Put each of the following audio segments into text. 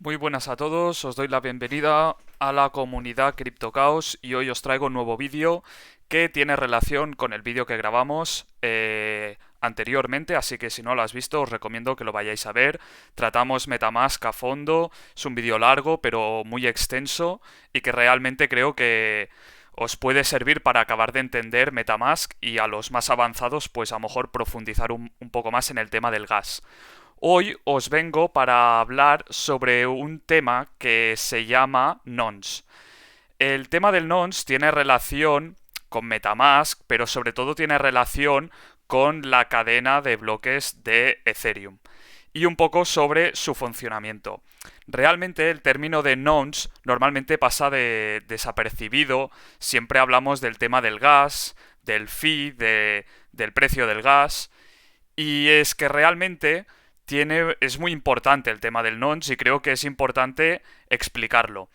Muy buenas a todos, os doy la bienvenida a la comunidad CryptoCaos y hoy os traigo un nuevo vídeo que tiene relación con el vídeo que grabamos anteriormente, así que si no lo has visto os recomiendo que lo vayáis a ver. Tratamos MetaMask a fondo, es un vídeo largo pero muy extenso y que realmente creo que os puede servir para acabar de entender MetaMask y a los más avanzados pues a lo mejor profundizar un poco más en el tema del gas. Hoy os vengo para hablar sobre un tema que se llama nonce. El tema del nonce tiene relación con MetaMask, pero sobre todo tiene relación con la cadena de bloques de Ethereum y un poco sobre su funcionamiento. Realmente el término de nonce normalmente pasa desapercibido, siempre hablamos del tema del gas, del fee, del precio del gas, y es que realmente es muy importante el tema del nonce y creo que es importante explicarlo.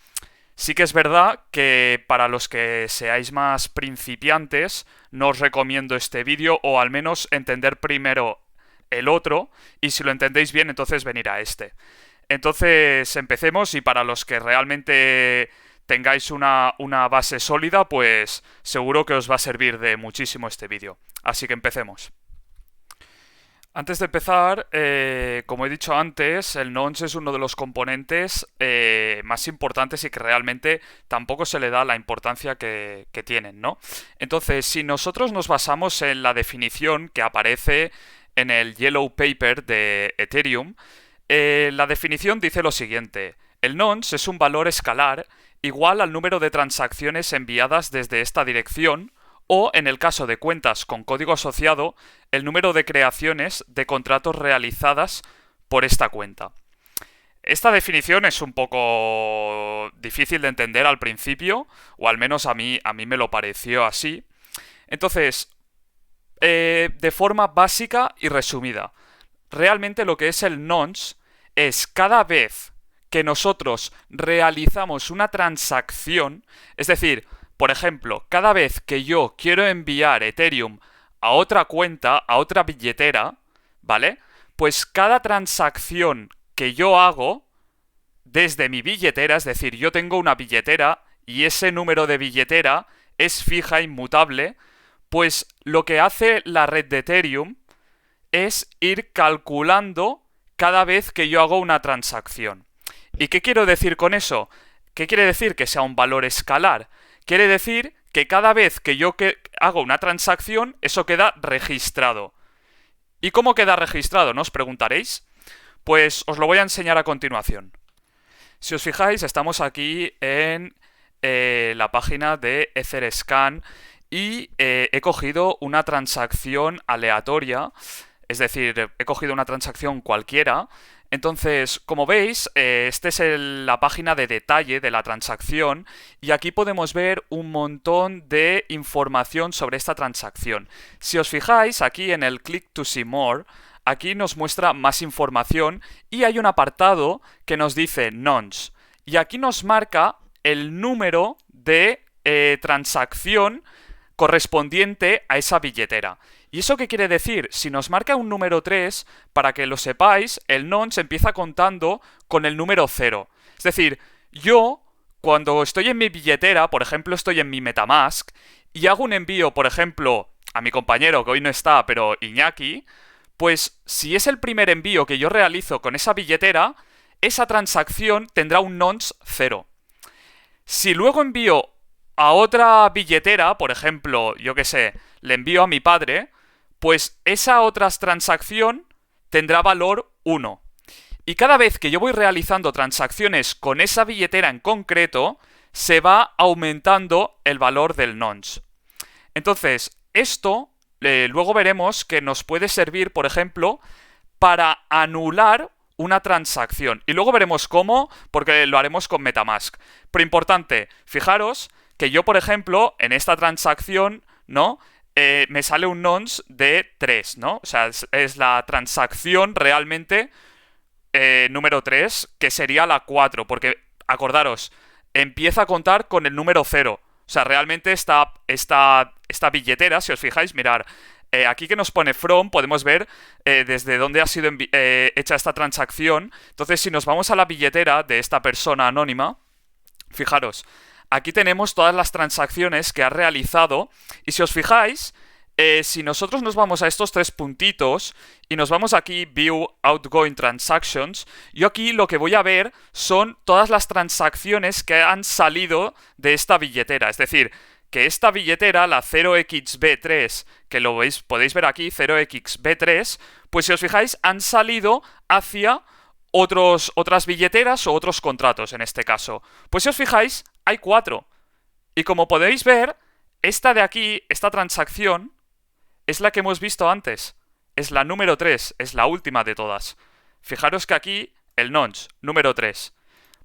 Sí que es verdad que para los que seáis más principiantes no os recomiendo este vídeo o al menos entender primero el otro y si lo entendéis bien entonces venir a este. Entonces empecemos y para los que realmente tengáis una base sólida pues seguro que os va a servir de muchísimo este vídeo. Así que empecemos. Antes de empezar, como he dicho antes, el nonce es uno de los componentes más importantes y que realmente tampoco se le da la importancia que tienen, ¿no? Entonces, si nosotros nos basamos en la definición que aparece en el Yellow Paper de Ethereum, la definición dice lo siguiente: el nonce es un valor escalar igual al número de transacciones enviadas desde esta dirección o, en el caso de cuentas con código asociado, el número de creaciones de contratos realizadas por esta cuenta. Esta definición es un poco difícil de entender al principio, o al menos a mí me lo pareció así. Entonces, de forma básica y resumida, realmente lo que es el nonce es cada vez que nosotros realizamos una transacción, es decir, por ejemplo, cada vez que yo quiero enviar Ethereum a otra cuenta, a otra billetera, ¿vale? Pues cada transacción que yo hago desde mi billetera, es decir, yo tengo una billetera y ese número de billetera es fija, inmutable, pues lo que hace la red de Ethereum es ir calculando cada vez que yo hago una transacción. ¿Y qué quiero decir con eso? ¿Qué quiere decir que sea un valor escalar? Quiere decir que cada vez que yo hago una transacción, eso queda registrado. ¿Y cómo queda registrado? ¿No os preguntaréis? Pues os lo voy a enseñar a continuación. Si os fijáis, estamos aquí en la página de Etherscan y he cogido una transacción aleatoria, es decir, he cogido una transacción cualquiera. Entonces, como veis, esta es la página de detalle de la transacción y aquí podemos ver un montón de información sobre esta transacción. Si os fijáis, aquí en el Click to See More, aquí nos muestra más información y hay un apartado que nos dice nonce. Y aquí nos marca el número de transacción correspondiente a esa billetera. ¿Y eso qué quiere decir? Si nos marca un número 3, para que lo sepáis, el nonce empieza contando con el número 0. Es decir, yo, cuando estoy en mi billetera, por ejemplo, estoy en mi MetaMask, y hago un envío, por ejemplo, a mi compañero, que hoy no está, pero Iñaki, pues si es el primer envío que yo realizo con esa billetera, esa transacción tendrá un nonce 0. Si luego envío a otra billetera, por ejemplo, yo qué sé, le envío a mi padre, pues esa otra transacción tendrá valor 1. Y cada vez que yo voy realizando transacciones con esa billetera en concreto, se va aumentando el valor del nonce. Entonces, esto luego veremos que nos puede servir, por ejemplo, para anular una transacción. Y luego veremos cómo, porque lo haremos con MetaMask. Pero importante, fijaros que yo, por ejemplo, en esta transacción, ¿no? Me sale un nonce de 3, ¿no? O sea, es la transacción realmente número 3, que sería la 4, porque, acordaros, empieza a contar con el número 0. O sea, realmente esta billetera, si os fijáis, mirar, Aquí que nos pone from, podemos ver desde dónde ha sido hecha esta transacción. Entonces, si nos vamos a la billetera de esta persona anónima, fijaros, aquí tenemos todas las transacciones que ha realizado. Y si os fijáis, si nosotros nos vamos a estos tres puntitos y nos vamos aquí, View Outgoing Transactions, yo aquí lo que voy a ver son todas las transacciones que han salido de esta billetera. Es decir, que esta billetera, la 0xb3, que lo veis, podéis ver aquí, 0xb3, pues si os fijáis, han salido hacia otras billeteras o otros contratos en este caso. Pues si os fijáis, hay 4. Y como podéis ver, esta de aquí, esta transacción, es la que hemos visto antes. Es la número 3, es la última de todas. Fijaros que aquí, el nonce, número 3.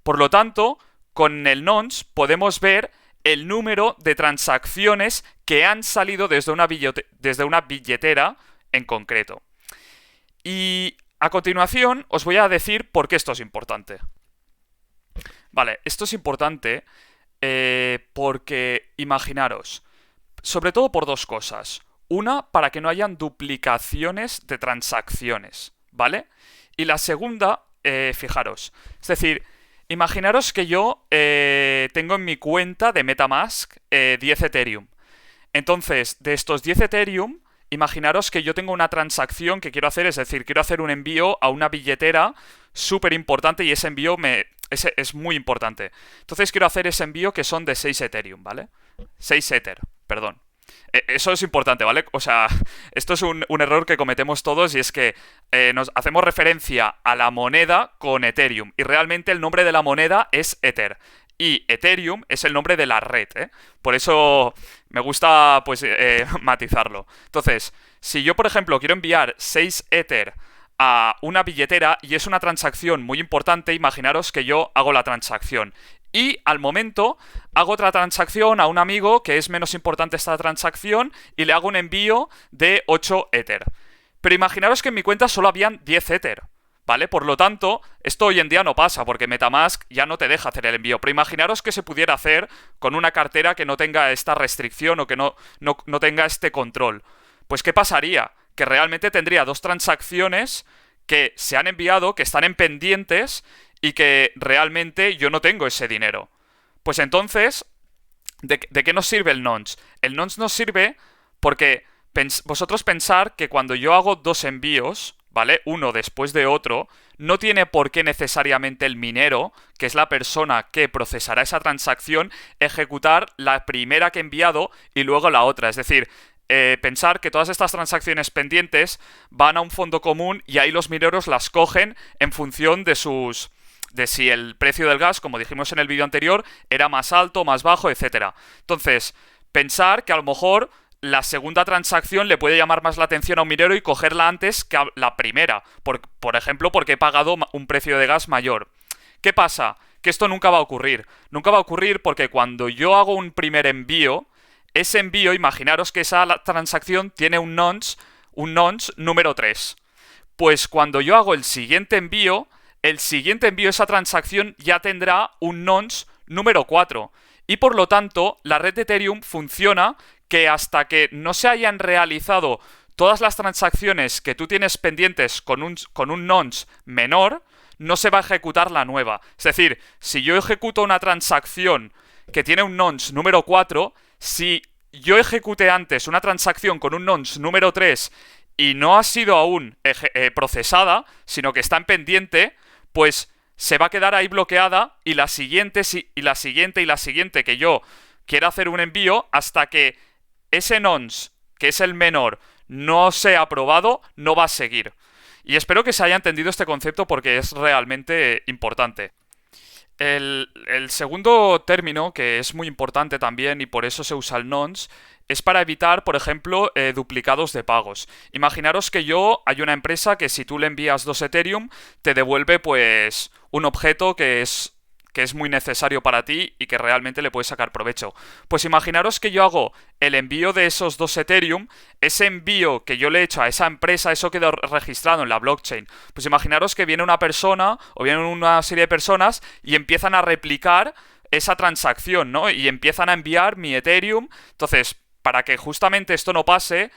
Por lo tanto, con el nonce podemos ver el número de transacciones que han salido desde una billetera en concreto. Y a continuación os voy a decir por qué esto es importante. Vale, esto es importante porque imaginaros, sobre todo por dos cosas. Una, para que no hayan duplicaciones de transacciones, ¿vale? Y la segunda, fijaros, es decir, imaginaros que yo tengo en mi cuenta de MetaMask 10 Ethereum. Entonces, de estos 10 Ethereum, imaginaros que yo tengo una transacción que quiero hacer, es decir, quiero hacer un envío a una billetera súper importante y ese envío es muy importante. Entonces quiero hacer ese envío que son de 6 Ethereum, ¿vale? 6 Ether, perdón. Eso es importante, ¿vale? O sea, esto es un error que cometemos todos y es que nos hacemos referencia a la moneda con Ethereum y realmente el nombre de la moneda es Ether. Y Ethereum es el nombre de la red, ¿eh? Por eso me gusta, pues, matizarlo. Entonces, si yo, por ejemplo, quiero enviar 6 Ether a una billetera y es una transacción muy importante, imaginaros que yo hago la transacción. Y al momento hago otra transacción a un amigo que es menos importante esta transacción y le hago un envío de 8 Ether. Pero imaginaros que en mi cuenta solo habían 10 Ether, ¿vale? Por lo tanto, esto hoy en día no pasa porque MetaMask ya no te deja hacer el envío. Pero imaginaros que se pudiera hacer con una cartera que no tenga esta restricción o que no tenga este control. Pues ¿qué pasaría? Que realmente tendría dos transacciones que se han enviado, que están en pendientes y que realmente yo no tengo ese dinero. Pues entonces, ¿de qué nos sirve el nonce? El nonce nos sirve porque vosotros pensar que cuando yo hago dos envíos, ¿vale? Uno después de otro, no tiene por qué necesariamente el minero, que es la persona que procesará esa transacción, ejecutar la primera que he enviado y luego la otra. Es decir, pensar que todas estas transacciones pendientes van a un fondo común y ahí los mineros las cogen en función de si el precio del gas, como dijimos en el vídeo anterior, era más alto, más bajo, etcétera. Entonces, pensar que a lo mejor la segunda transacción le puede llamar más la atención a un minero y cogerla antes que a la primera, por ejemplo, porque he pagado un precio de gas mayor. ¿Qué pasa? Que esto nunca va a ocurrir. Nunca va a ocurrir porque cuando yo hago un primer envío, ese envío, imaginaros que esa transacción tiene un nonce número 3. Pues cuando yo hago el siguiente envío, esa transacción ya tendrá un nonce número 4. Y por lo tanto, la red de Ethereum funciona que hasta que no se hayan realizado todas las transacciones que tú tienes pendientes con un nonce menor, no se va a ejecutar la nueva. Es decir, si yo ejecuto una transacción que tiene un nonce número 4, si yo ejecute antes una transacción con un nonce número 3 y no ha sido aún procesada, sino que está en pendiente, pues se va a quedar ahí bloqueada y la siguiente y la siguiente y la siguiente que yo quiera hacer un envío hasta que ese nonce, que es el menor, no sea aprobado, no va a seguir. Y espero que se haya entendido este concepto porque es realmente importante. El segundo término, que es muy importante también y por eso se usa el nonce, es para evitar, por ejemplo, duplicados de pagos. Imaginaros que hay una empresa que si tú le envías 2 Ethereum, te devuelve pues un objeto que es muy necesario para ti y que realmente le puedes sacar provecho. Pues imaginaros que yo hago el envío de esos 2 Ethereum, ese envío que yo le he hecho a esa empresa, eso queda registrado en la blockchain. Pues imaginaros que viene una persona o vienen una serie de personas y empiezan a replicar esa transacción, ¿no? Y empiezan a enviar mi Ethereum. Entonces, para que justamente esto no pase,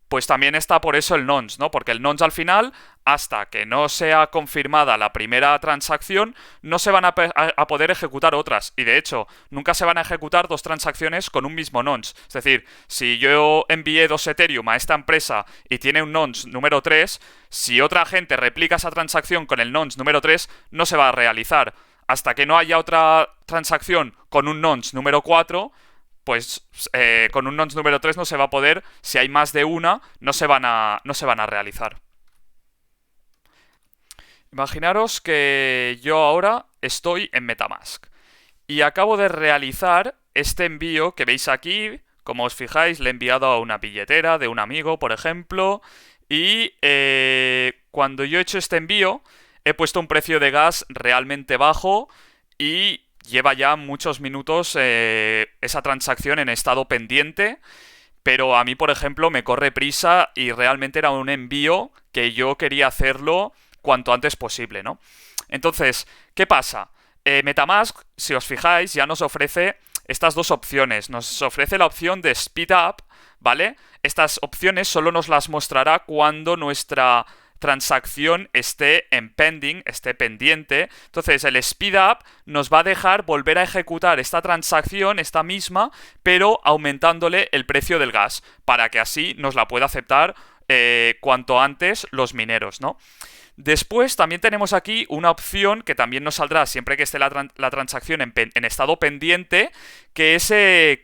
pues también está por eso el nonce, ¿no? Porque el nonce al final, hasta que no sea confirmada la primera transacción, no se van a poder ejecutar otras. Y de hecho, nunca se van a ejecutar dos transacciones con un mismo nonce. Es decir, si yo envié 2 Ethereum a esta empresa y tiene un nonce número 3, si otra agente replica esa transacción con el nonce número 3, no se va a realizar. Hasta que no haya otra transacción con un nonce número 4, pues con un nonce número 3 no se va a poder. Si hay más de una, no se van a realizar. Imaginaros que yo ahora estoy en MetaMask y acabo de realizar este envío que veis aquí. Como os fijáis, le he enviado a una billetera de un amigo, por ejemplo, y cuando yo he hecho este envío, he puesto un precio de gas realmente bajo y lleva ya muchos minutos esa transacción en estado pendiente, pero a mí, por ejemplo, me corre prisa y realmente era un envío que yo quería hacerlo cuanto antes posible, ¿no? Entonces, ¿qué pasa? MetaMask, si os fijáis, ya nos ofrece estas dos opciones. Nos ofrece la opción de Speed Up, ¿vale? Estas opciones solo nos las mostrará cuando nuestra transacción esté en pending, esté pendiente. Entonces el speed up nos va a dejar volver a ejecutar esta transacción, esta misma, pero aumentándole el precio del gas, para que así nos la pueda aceptar cuanto antes los mineros, ¿no? Después también tenemos aquí una opción que también nos saldrá siempre que esté la transacción en estado pendiente, que es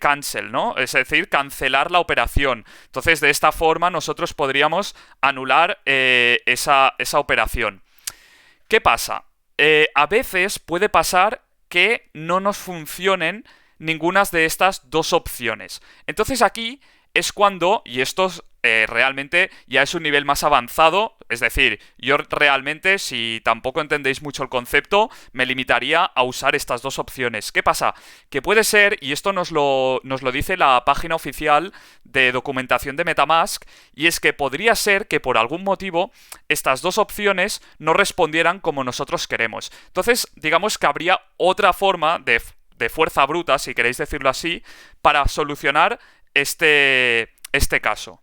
cancel, ¿no? Es decir, cancelar la operación. Entonces, de esta forma nosotros podríamos anular esa operación. ¿Qué pasa? A veces puede pasar que no nos funcionen ninguna de estas dos opciones. Entonces aquí es cuando, y esto realmente ya es un nivel más avanzado, es decir, yo realmente, si tampoco entendéis mucho el concepto, me limitaría a usar estas dos opciones. ¿Qué pasa? Que puede ser, y esto nos lo dice la página oficial de documentación de MetaMask, y es que podría ser que por algún motivo estas dos opciones no respondieran como nosotros queremos. Entonces, digamos que habría otra forma de fuerza bruta, si queréis decirlo así, para solucionar este caso.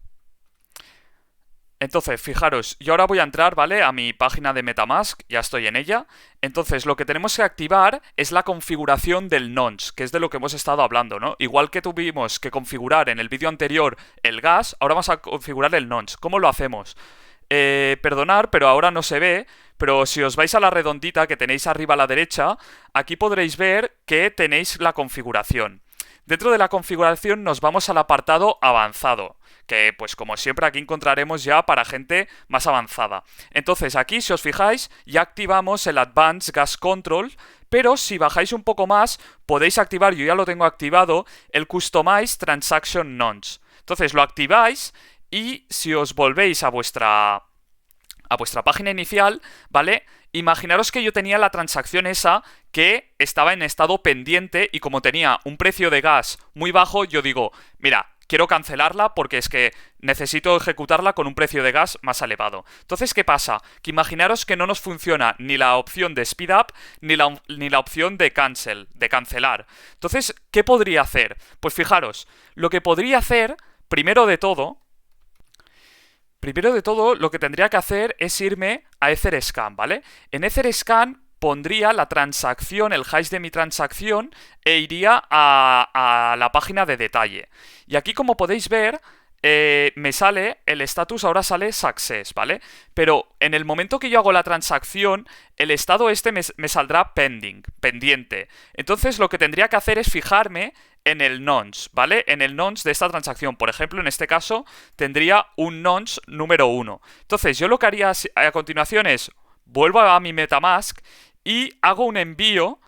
Entonces, fijaros, yo ahora voy a entrar, ¿vale?, a mi página de MetaMask, ya estoy en ella. Entonces, lo que tenemos que activar es la configuración del nonce, que es de lo que hemos estado hablando, ¿no? Igual que tuvimos que configurar en el vídeo anterior el gas, ahora vamos a configurar el nonce. ¿Cómo lo hacemos? Perdonad, pero ahora no se ve, pero si os vais a la redondita que tenéis arriba a la derecha, aquí podréis ver que tenéis la configuración. Dentro de la configuración nos vamos al apartado avanzado, que pues como siempre aquí encontraremos ya para gente más avanzada. Entonces aquí, si os fijáis, ya activamos el Advanced Gas Control, pero si bajáis un poco más podéis activar, yo ya lo tengo activado, el Customize Transaction Nonce. Entonces lo activáis y si os volvéis a vuestra página inicial, ¿vale? Imaginaros que yo tenía la transacción esa que estaba en estado pendiente y como tenía un precio de gas muy bajo, yo digo, mira, quiero cancelarla porque es que necesito ejecutarla con un precio de gas más elevado. Entonces, ¿qué pasa? Que imaginaros que no nos funciona ni la opción de speed up ni la opción de cancel, de cancelar. Entonces, ¿qué podría hacer? Pues fijaros, lo que podría hacer, primero de todo, lo que tendría que hacer es irme a Etherscan, ¿vale? En Etherscan pondría la transacción, el hash de mi transacción, e iría a la página de detalle. Y aquí, como podéis ver, me sale, el status ahora sale success, ¿vale? Pero en el momento que yo hago la transacción, el estado este me saldrá pending, pendiente. Entonces lo que tendría que hacer es fijarme en el nonce, ¿vale? En el nonce de esta transacción. Por ejemplo, en este caso, tendría un nonce número 1. Entonces yo lo que haría a continuación es, vuelvo a mi MetaMask y hago un envío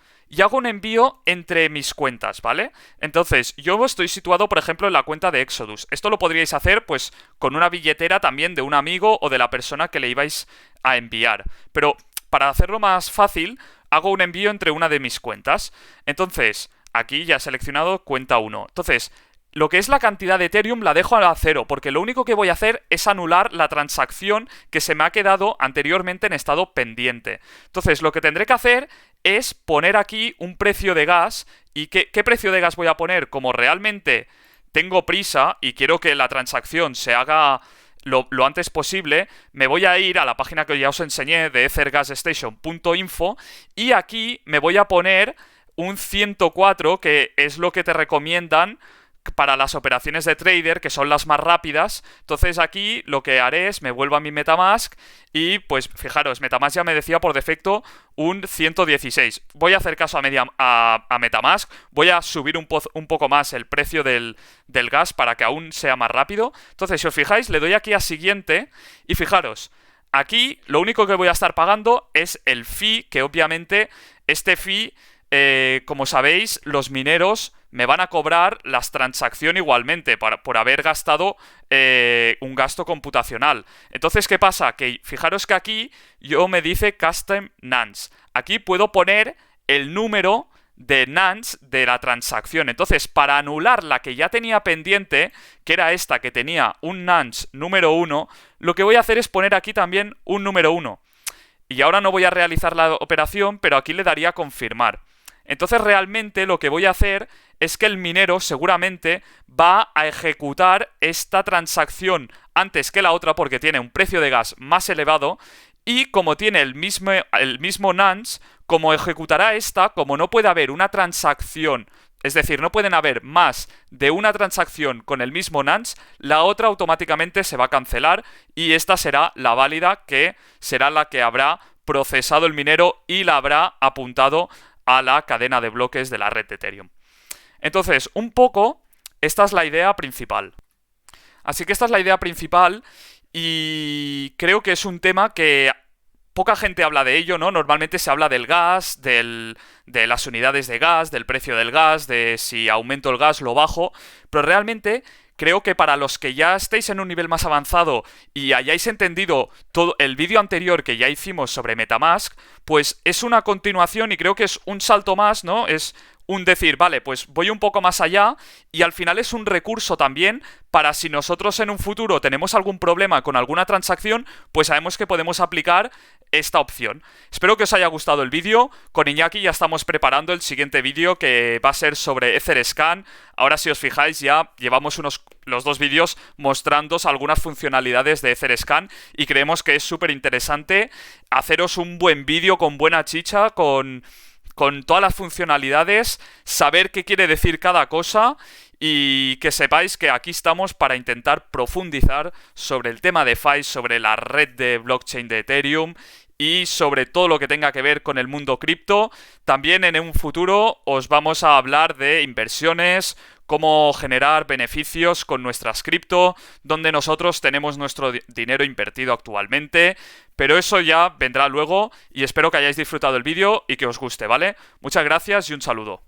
entre mis cuentas, ¿vale? Entonces, yo estoy situado, por ejemplo, en la cuenta de Exodus. Esto lo podríais hacer, pues, con una billetera también de un amigo o de la persona que le ibais a enviar. Pero, para hacerlo más fácil, hago un envío entre una de mis cuentas. Entonces, aquí ya he seleccionado cuenta 1. Entonces, lo que es la cantidad de Ethereum la dejo a 0, porque lo único que voy a hacer es anular la transacción que se me ha quedado anteriormente en estado pendiente. Entonces, lo que tendré que hacer es poner aquí un precio de gas. ¿Y qué precio de gas voy a poner? Como realmente tengo prisa y quiero que la transacción se haga lo antes posible, me voy a ir a la página que ya os enseñé de ethergasstation.info y aquí me voy a poner un 104, que es lo que te recomiendan para las operaciones de trader, que son las más rápidas. Entonces aquí lo que haré es me vuelvo a mi MetaMask y pues fijaros, MetaMask ya me decía por defecto un 116. Voy a hacer caso a MetaMask, voy a subir un poco más el precio del gas para que aún sea más rápido. Entonces si os fijáis, le doy aquí a siguiente y fijaros, aquí lo único que voy a estar pagando es el fee, que obviamente este fee, como sabéis, los mineros me van a cobrar las transacciones igualmente por haber gastado un gasto computacional. Entonces, ¿qué pasa? Que fijaros que aquí yo me dice Custom Nonce. Aquí puedo poner el número de nonce de la transacción. Entonces, para anular la que ya tenía pendiente, que era esta que tenía un nonce número 1, lo que voy a hacer es poner aquí también un número 1. Y ahora no voy a realizar la operación, pero aquí le daría a confirmar. Entonces realmente lo que voy a hacer es que el minero seguramente va a ejecutar esta transacción antes que la otra porque tiene un precio de gas más elevado y como tiene el mismo nonce, como ejecutará esta, como no puede haber una transacción, es decir, no pueden haber más de una transacción con el mismo nonce, la otra automáticamente se va a cancelar y esta será la válida, que será la que habrá procesado el minero y la habrá apuntado a la cadena de bloques de la red de Ethereum. Entonces, un poco, esta es la idea principal. Así que esta es la idea principal y creo que es un tema que poca gente habla de ello, ¿no? Normalmente se habla del gas, de las unidades de gas, del precio del gas, de si aumento el gas, lo bajo, pero realmente creo que para los que ya estéis en un nivel más avanzado y hayáis entendido todo el vídeo anterior que ya hicimos sobre MetaMask, pues es una continuación y creo que es un salto más, ¿no? Es un decir, vale, pues voy un poco más allá y al final es un recurso también para si nosotros en un futuro tenemos algún problema con alguna transacción, pues sabemos que podemos aplicar esta opción. Espero que os haya gustado el vídeo. Con Iñaki ya estamos preparando el siguiente vídeo que va a ser sobre Etherscan. Ahora si os fijáis ya llevamos los dos vídeos mostrándoos algunas funcionalidades de Etherscan y creemos que es súper interesante haceros un buen vídeo con buena chicha, con todas las funcionalidades, saber qué quiere decir cada cosa y que sepáis que aquí estamos para intentar profundizar sobre el tema de DeFi, sobre la red de blockchain de Ethereum y sobre todo lo que tenga que ver con el mundo cripto. También en un futuro os vamos a hablar de inversiones, cómo generar beneficios con nuestras cripto, donde nosotros tenemos nuestro dinero invertido actualmente, pero eso ya vendrá luego y espero que hayáis disfrutado el vídeo y que os guste, ¿vale? Muchas gracias y un saludo.